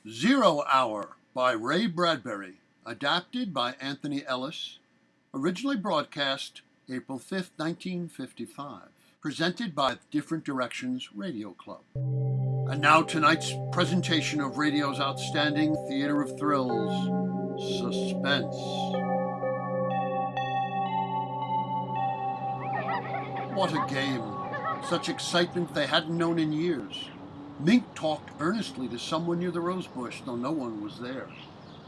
Zero Hour by Ray Bradbury, adapted by Anthony Ellis, originally broadcast April 5th, 1955, presented by Different Directions Radio Club. And now tonight's presentation of radio's outstanding theater of thrills, Suspense. What a game! Such excitement they hadn't known in years. Mink talked earnestly to someone near the rose bush, though no one was there.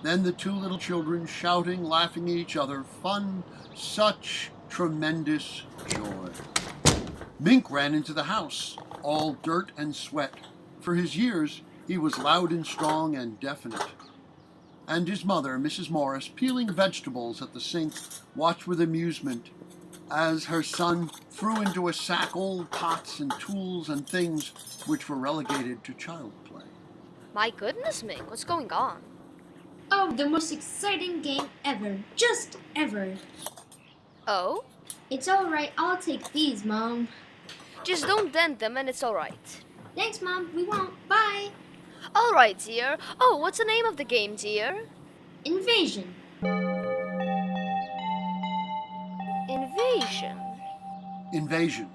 Then the two little children shouting, laughing at each other, fun, such tremendous joy. Mink ran into the house, all dirt and sweat. For his years, he was loud and strong and definite. And his mother, Mrs. Morris, peeling vegetables at the sink, watched with amusement as her son threw into a sack old pots and tools and things which were relegated to child play. My goodness, Mink, what's going on? Oh, the most exciting game ever. Just ever. Oh? It's alright, I'll take these, Mom. Just don't dent them and it's alright. Thanks, Mom, we won't. Bye. Alright, dear. Oh, what's the name of the game, dear? Invasion. Invasion.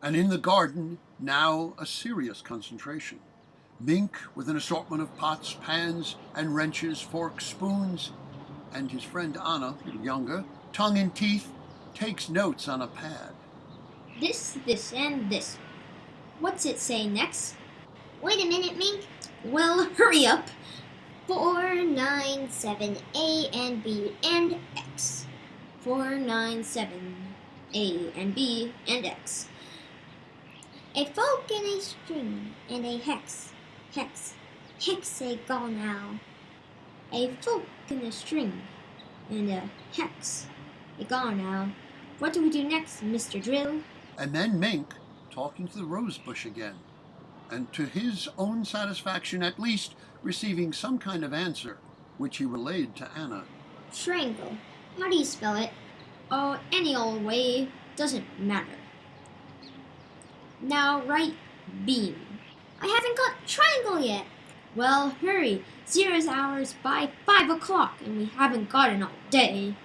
And in the garden, now a serious concentration. Mink, with an assortment of pots, pans, and wrenches, forks, spoons, and his friend Anna, a little younger, tongue in teeth, takes notes on a pad. This, and this. What's it say next? Wait a minute, Mink. Well, hurry up. 4, 9, 7, A and B and X. 4, 9, 7, A and B and X. A folk and a string and a hex. Hexagonal. A folk and a string and a hex. Hexagonal. What do we do next, Mr. Drill? And then Mink, talking to the rose bush again, and to his own satisfaction at least, receiving some kind of answer, which he relayed to Anna. Triangle. How do you spell it? Oh, any old way. Doesn't matter. Now write beam. I haven't got triangle yet. Well, hurry. 0 hours by 5 o'clock, and we haven't got it all day.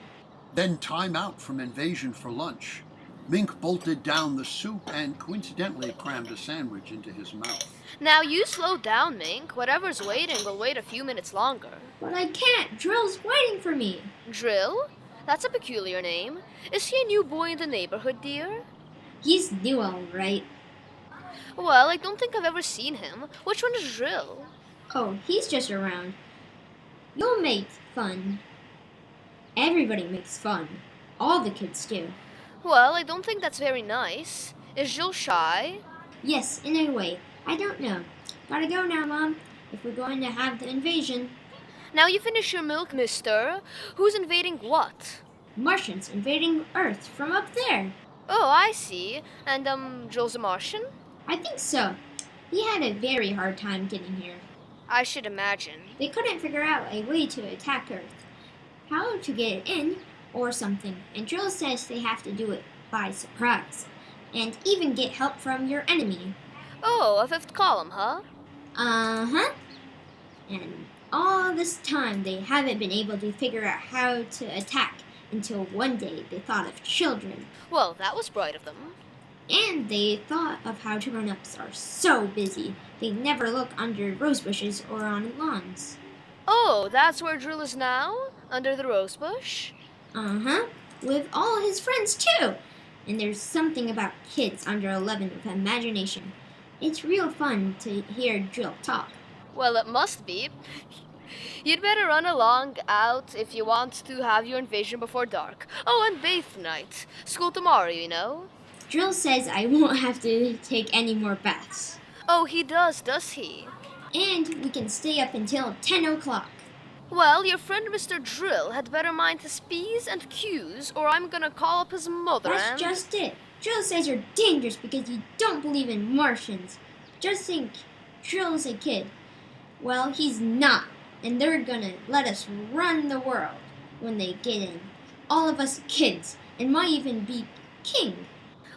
Then time out from invasion for lunch. Mink bolted down the soup and coincidentally crammed a sandwich into his mouth. Now you slow down, Mink. Whatever's waiting will wait a few minutes longer. But I can't. Drill's waiting for me. Drill? That's a peculiar name. Is he a new boy in the neighborhood, dear? He's new, all right. Well, I don't think I've ever seen him. Which one is Drill? Oh, he's just around. You'll make fun. Everybody makes fun. All the kids do. Well, I don't think that's very nice. Is Drill shy? Yes, in a way. I don't know. Gotta go now, Mom, if we're going to have the invasion. Now you finish your milk, mister. Who's invading what? Martians invading Earth from up there. Oh, I see. And, Drill's a Martian? I think so. He had a very hard time getting here. I should imagine. They couldn't figure out a way to attack Earth. How to get it in, or something. And Drill says they have to do it by surprise. And even get help from your enemy. Oh, a fifth column, huh? Uh-huh. And all this time they haven't been able to figure out how to attack until one day they thought of children. Well, that was bright of them. And they thought of how grown-ups are so busy. They never look under rose bushes or on lawns. Oh, that's where Drill is now? Under the rose bush? Uh-huh. With all his friends, too. And there's something about kids under 11 with imagination. It's real fun to hear Drill talk. Well, it must be. You'd better run along out if you want to have your invasion before dark. Oh, and bathe tonight. School tomorrow, you know. Drill says I won't have to take any more baths. Oh, he does he? And we can stay up until 10 o'clock. Well, your friend Mr. Drill had better mind his P's and Q's, or I'm gonna call up his mother That's just it. Drill says you're dangerous because you don't believe in Martians. Just think, Drill's a kid. Well, he's not. And they're gonna let us run the world when they get in. All of us kids, and might even be king.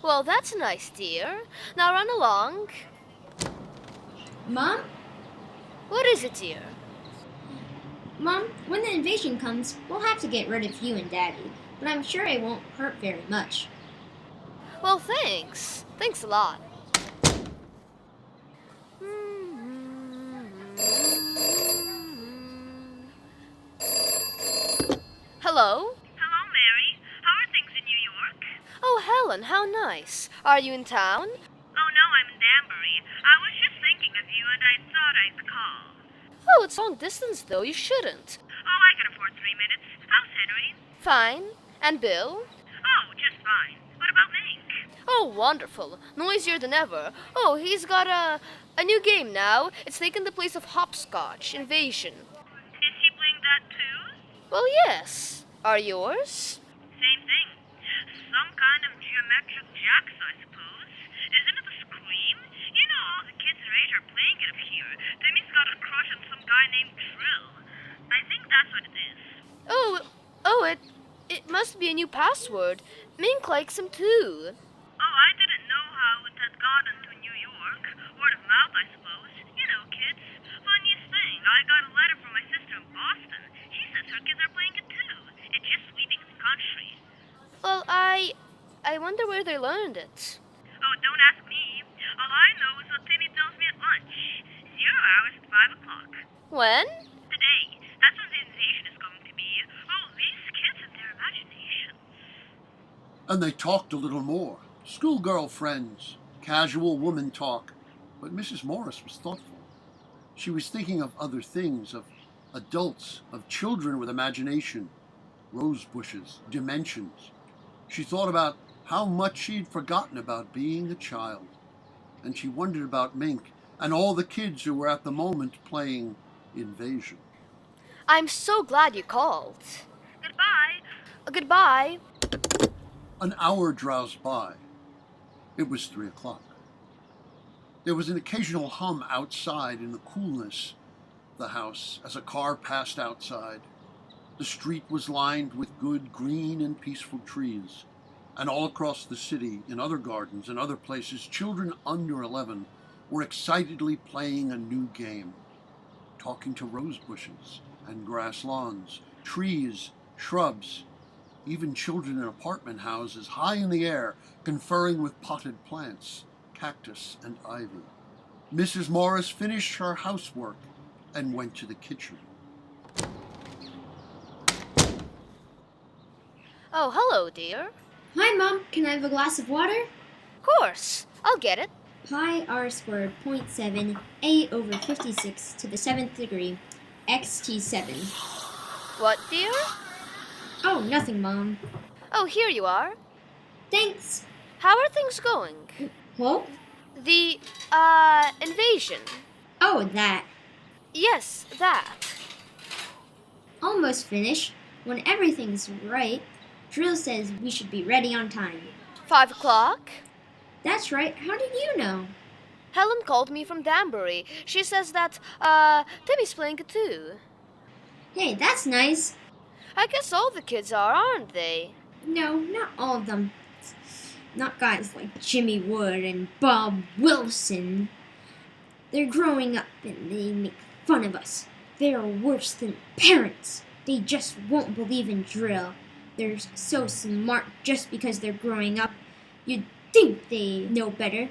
Well, that's nice, dear. Now run along. Mom? What is it, dear? Mom, when the invasion comes, we'll have to get rid of you and Daddy, but I'm sure it won't hurt very much. Well, thanks. Thanks a lot. Hello? Hello, Mary. How are things in New York? Oh, Helen, how nice. Are you in town? Oh, no, I'm in Danbury. I was just thinking of you and I thought I'd call. Oh, it's long distance, though. You shouldn't. Oh, I can afford 3 minutes. How's Henry? Fine. And Bill? Oh, just fine. What about Mink? Oh, wonderful. Noisier than ever. Oh, he's got a new game now. It's taken the place of hopscotch, Invasion. Is he playing that too? Well, yes. Are yours? Same thing. Some kind of geometric jacks, I suppose. Isn't it a Scream? You know, all the kids our age are playing it up here. Timmy's got a crush on some guy named Drill. I think that's what it is. It must be a new password. Mink likes him too. Oh, I didn't know how it had gotten to New York. Word of mouth, I suppose. You know, kids. Funniest thing, I got a letter from my sister in Boston. She says her kids are playing it too. It's just sweeping the country. Well, I wonder where they learned it. Oh, don't ask me. All I know is what Timmy tells me at lunch. 0 hours at 5 o'clock. When? Today. That's when the invasion is going to be. Oh, these kids and their imaginations. And they talked a little more. Schoolgirl friends, casual woman talk. But Mrs. Morris was thoughtful. She was thinking of other things, of adults, of children with imagination, rose bushes, dimensions. She thought about how much she'd forgotten about being a child. And she wondered about Mink and all the kids who were at the moment playing Invasion. I'm so glad you called. Goodbye. Goodbye. An hour drowsed by. It was 3 o'clock. There was an occasional hum outside in the coolness of the house as a car passed outside. The street was lined with good green and peaceful trees. And all across the city, in other gardens and other places, children under 11 were excitedly playing a new game, talking to rose bushes and grass lawns, trees, shrubs, even children in apartment houses high in the air, conferring with potted plants, cactus and ivy. Mrs. Morris finished her housework and went to the kitchen. Oh, hello, dear. Hi, Mom. Can I have a glass of water? Of course. I'll get it. Pi r squared 0.7 a over 56 to the 7th degree, xt7. What, dear? Oh, nothing, Mom. Oh, here you are. Thanks. How are things going? What? The, invasion. Oh, that. Yes, that. Almost finished. When everything's right, Drill says we should be ready on time. 5 o'clock? That's right. How did you know? Helen called me from Danbury. She says that, Timmy's playing it too. Hey, that's nice. I guess all the kids are, aren't they? No, not all of them. Not guys like Jimmy Wood and Bob Wilson. They're growing up and they make fun of us. They are worse than parents. They just won't believe in drill. They're so smart just because they're growing up. You'd think they know better.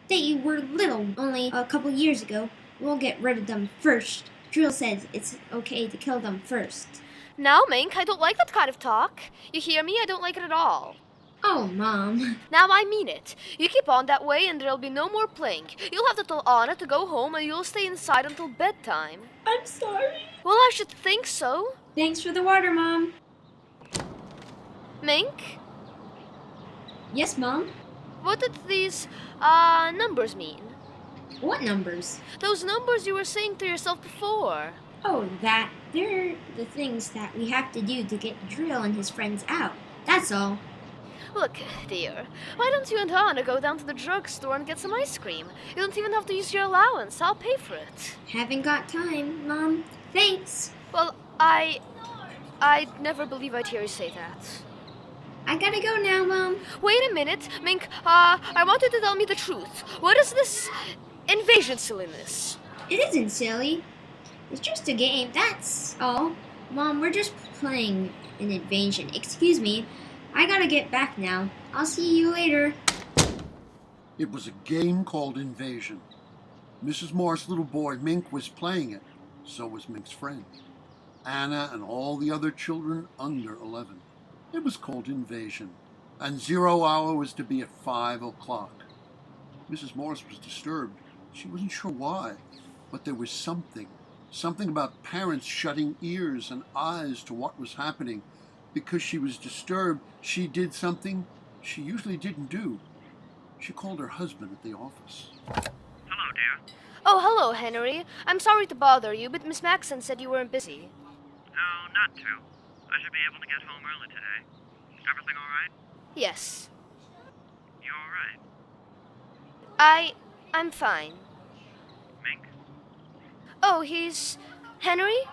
They were little only a couple years ago. We'll get rid of them first. Drill says it's okay to kill them first. Now, Mink, I don't like that kind of talk. You hear me? I don't like it at all. Oh, Mom. Now I mean it. You keep on that way and there'll be no more playing. You'll have to tell Anna to go home and you'll stay inside until bedtime. I'm sorry. Well, I should think so. Thanks for the water, Mom. Mink, Yes, Mom? what did these, numbers mean? What numbers? Those numbers you were saying to yourself before. Oh, that. They're the things that we have to do to get Drill and his friends out. That's all. Look, dear, why don't you and Anna go down to the drugstore and get some ice cream? You don't even have to use your allowance. I'll pay for it. Haven't got time, Mom. Thanks. Well, I'd never believe I'd hear you say that. I gotta go now, Mom. Wait a minute, Mink, I want you to tell me the truth. What is this invasion silliness? It isn't silly. It's just a game, that's all. Mom, we're just playing an invasion. Excuse me, I gotta get back now. I'll see you later. It was a game called Invasion. Mrs. Morris' little boy, Mink, was playing it. So was Mink's friend, Anna, and all the other children under 11. It was called Invasion, and 0 hour was to be at 5 o'clock. Mrs. Morris was disturbed. She wasn't sure why, but there was something about parents shutting ears and eyes to what was happening. Because she was disturbed, she did something she usually didn't do. She called her husband at the office. Hello, dear. Oh, hello, Henry. I'm sorry to bother you, but Miss Maxon said you weren't busy. No, not to. I should be able to get home early today. Everything all right? Yes. You all right? I'm fine. Mink? Oh, he's... Henry?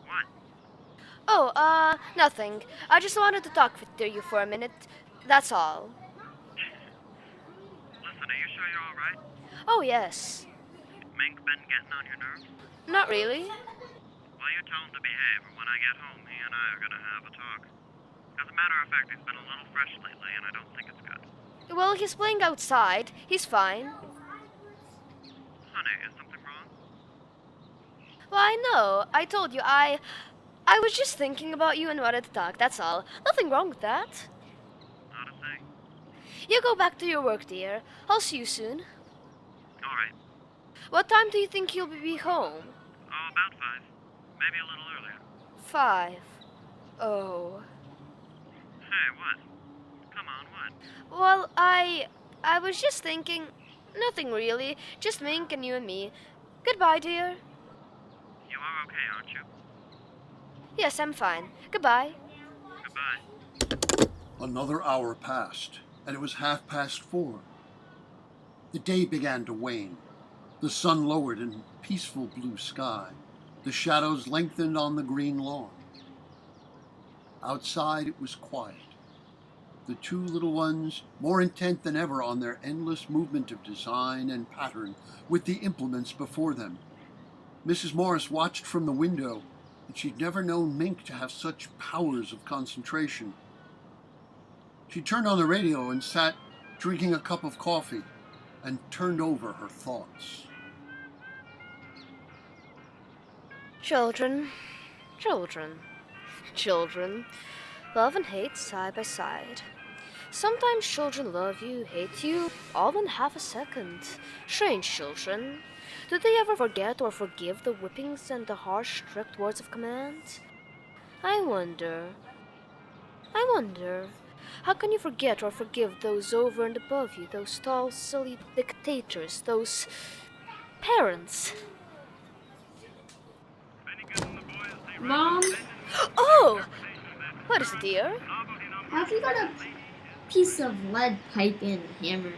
What? Oh, nothing. I just wanted to talk to you for a minute. That's all. Listen, are you sure you're all right? Oh, yes. Mink been getting on your nerves? Not really. Well, you tell him to behave, or when I get home, he and I are gonna have a talk. As a matter of fact, he's been a little fresh lately, and I don't think it's good. Well, he's playing outside. He's fine. Honey, is something wrong? Well, I know. I told you, I was just thinking about you and wanted to talk, that's all. Nothing wrong with that. Not a thing. You go back to your work, dear. I'll see you soon. All right. What time do you think you'll be home? Oh, about 5. Maybe a little earlier. 5. Oh. Hey, what? Come on, what? Well, I was just thinking... Nothing really. Just Mink and you and me. Goodbye, dear. You are okay, aren't you? Yes, I'm fine. Goodbye. Goodbye. Another hour passed, and it was 4:30. The day began to wane. The sun lowered in peaceful blue sky. The shadows lengthened on the green lawn. Outside it was quiet. The two little ones, more intent than ever on their endless movement of design and pattern with the implements before them. Mrs. Morris watched from the window, and she'd never known Mink to have such powers of concentration. She turned on the radio and sat drinking a cup of coffee and turned over her thoughts. Children. Love and hate side by side. Sometimes children love you, hate you, all in half a second. Strange children. Do they ever forget or forgive the whippings and the harsh, strict words of command? I wonder, how can you forget or forgive those over and above you, those tall, silly dictators, those parents? Mom, Oh! What is it, dear? have you got a piece of lead pipe and a hammer?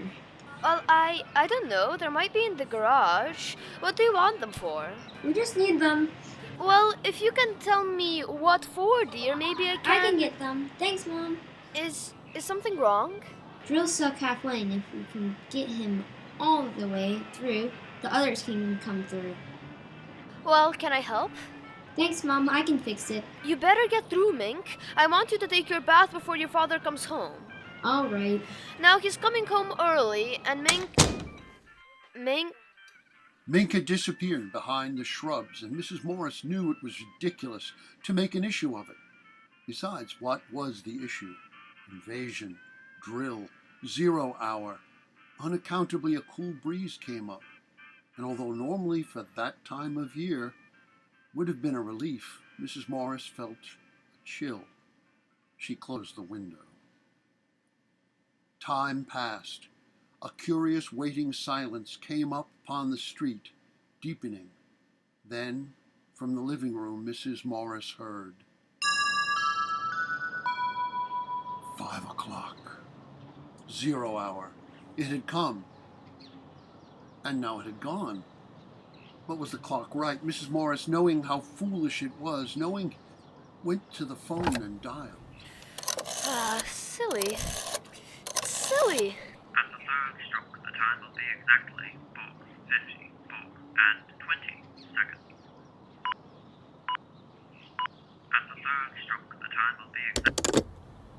Well, I don't know. There might be in the garage. What do you want them for? We just need them. Well, if you can tell me what for, dear, maybe I I can... can get them. Thanks, Mom. Is something wrong? Drill's stuck halfway, and if we can get him all the way through, the others can come through. Well, can I help? Thanks, Mom. I can fix it. You better get through, Mink. I want you to take your bath before your father comes home. All right. Now, he's coming home early, and Mink... Mink had disappeared behind the shrubs, and Mrs. Morris knew it was ridiculous to make an issue of it. Besides, what was the issue? Invasion, drill, 0 hour. Unaccountably, a cool breeze came up, and although normally for that time of year would have been a relief, Mrs. Morris felt a chill. She closed the window. Time passed. A curious waiting silence came up upon the street, deepening. Then, from the living room, Mrs. Morris heard. 5 o'clock. 0 hour. It had come. And now it had gone. What was the clock right? Mrs. Morris, knowing how foolish it was, went to the phone and dialed. Silly. At the third stroke, the time will be exactly 4:50, 4 and 20 seconds.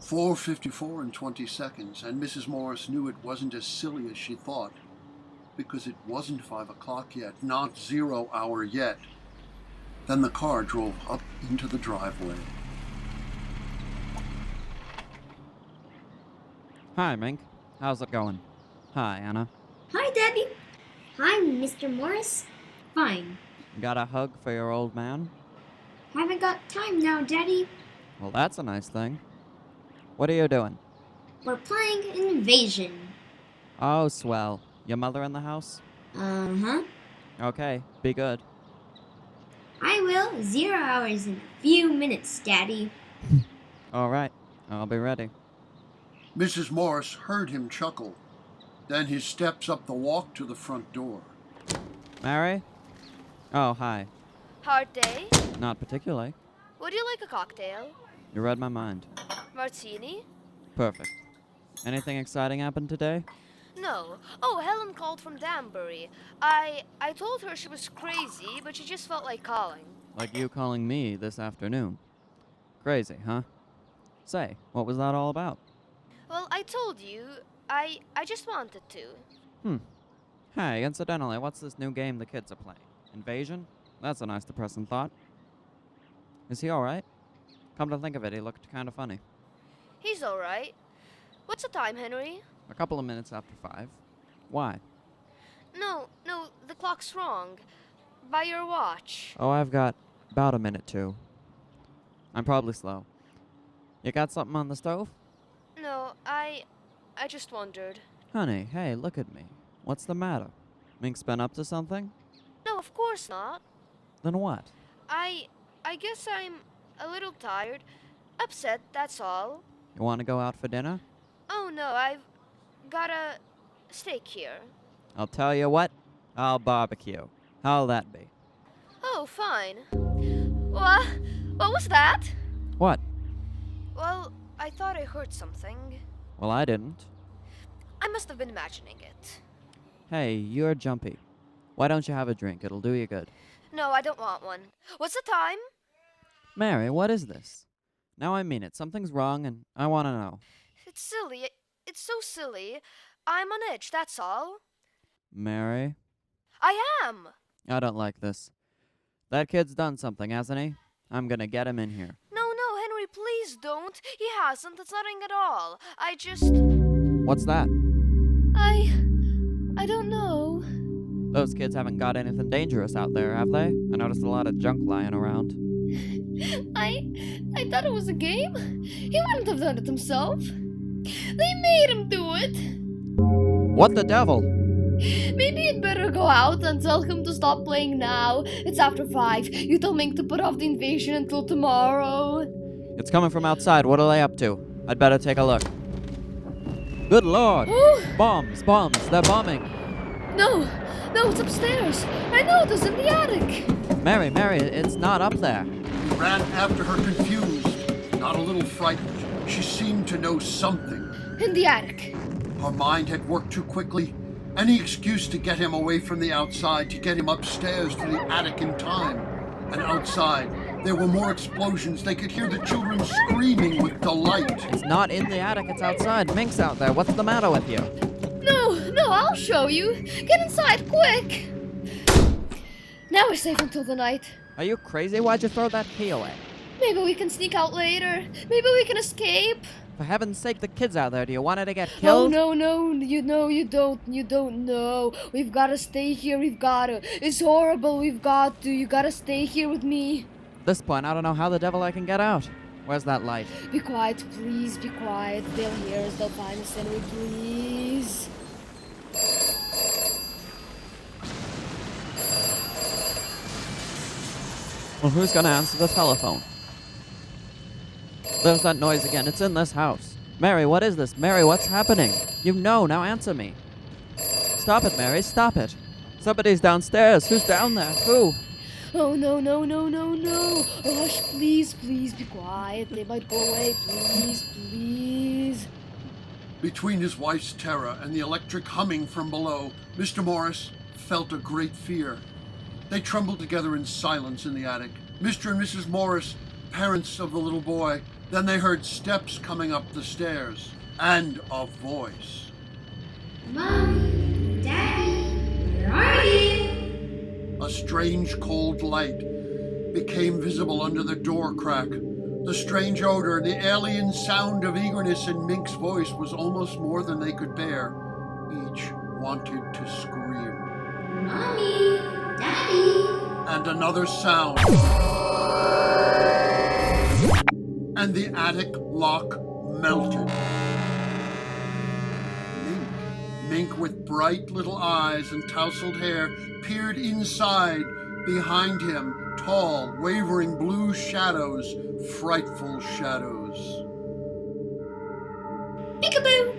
4:54 and 20 seconds, and Mrs. Morris knew it wasn't as silly as she thought, because it wasn't 5 o'clock yet, not 0 hour yet. Then the car drove up into the driveway. Hi, Mink. How's it going? Hi, Anna. Hi, Debbie. Hi, Mr. Morris. Fine. Got a hug for your old man? Haven't got time now, Daddy. Well, that's a nice thing. What are you doing? We're playing Invasion. Oh, swell. Your mother in the house? Uh-huh. Okay, be good. I will. 0 hours in a few minutes, Daddy. All right, I'll be ready. Mrs. Morris heard him chuckle, then his steps up the walk to the front door. Mary? Oh, hi. Hard day? Not particularly. Would you like a cocktail? You read my mind. Martini? Perfect. Anything exciting happened today? No. Oh, Helen called from Danbury. I told her she was crazy, but she just felt like calling. Like you calling me this afternoon. Crazy, huh? Say, what was that all about? Well, I told you. I just wanted to. Hey, incidentally, what's this new game the kids are playing? Invasion? That's a nice depressing thought. Is he alright? Come to think of it, he looked kind of funny. He's all right. What's the time, Henry? A couple of minutes after 5. Why? No, the clock's wrong. By your watch. Oh, I've got about a minute too. I'm probably slow. You got something on the stove? No, I just wondered. Honey, hey, look at me. What's the matter? Mink's been up to something? No, of course not. Then what? I guess I'm a little tired. Upset, that's all. You want to go out for dinner? Oh no, I've got a steak here. I'll tell you what. I'll barbecue. How'll that be? Oh, fine. What was that? What? Well, I thought I heard something. Well, I didn't. I must have been imagining it. Hey, you're jumpy. Why don't you have a drink? It'll do you good. No, I don't want one. What's the time? Mary, what is this? Now I mean it. Something's wrong, and I want to know. It's silly. It's so silly. I'm on edge, that's all. Mary? I am. I don't like this. That kid's done something, hasn't he? I'm gonna get him in here. No, Henry, please don't. He hasn't. It's nothing at all. I just... What's that? I don't know. Those kids haven't got anything dangerous out there, have they? I noticed a lot of junk lying around. I thought it was a game. He wouldn't have done it himself. They made him do it. What the devil? Maybe you'd better go out and tell him to stop playing now. It's after 5. You tell Mink to put off the invasion until tomorrow. It's coming from outside. What are they up to? I'd better take a look. Good lord! Bombs! They're bombing! No, it's upstairs. I know it was in the attic. Mary, it's not up there. He ran after her confused, not a little frightened. She seemed to know something. In the attic. Her mind had worked too quickly. Any excuse to get him away from the outside, to get him upstairs to the attic in time. And outside, there were more explosions. They could hear the children screaming with delight. It's not in the attic, it's outside. Mink's out there. What's the matter with you? No, I'll show you. Get inside, quick. Now we're safe until the night. Are you crazy? Why'd you throw that key away? Maybe we can sneak out later. Maybe we can escape. For heaven's sake, the kid's out there. Do you want her to get Oh, killed? no, you don't know. We've gotta stay here, It's horrible, we've got to. You gotta stay here with me. At this point, I don't know how the devil I can get out. Where's that light? Be quiet, please, be quiet. They'll hear us, they'll find us, Henry, please. Well, who's gonna answer the telephone? There's that noise again. It's in this house. Mary, what is this? Mary, what's happening? You know, now answer me. Stop it, Mary, stop it. Somebody's downstairs. Who's down there? Who? Oh, no. Oh, hush, please, be quiet. They might go away, please. Between his wife's terror and the electric humming from below, Mr. Morris felt a great fear. They trembled together in silence in the attic. Mr. and Mrs. Morris, parents of the little boy, Then they heard steps coming up the stairs, and a voice. Mommy, Daddy, where are you? A strange cold light became visible under the door crack. The strange odor and the alien sound of eagerness in Mink's voice was almost more than they could bear. Each wanted to scream. Mommy, Daddy. And another sound. And the attic lock melted. Mink, with bright little eyes and tousled hair, peered inside. Behind him, tall, wavering blue shadows, frightful shadows. Peekaboo!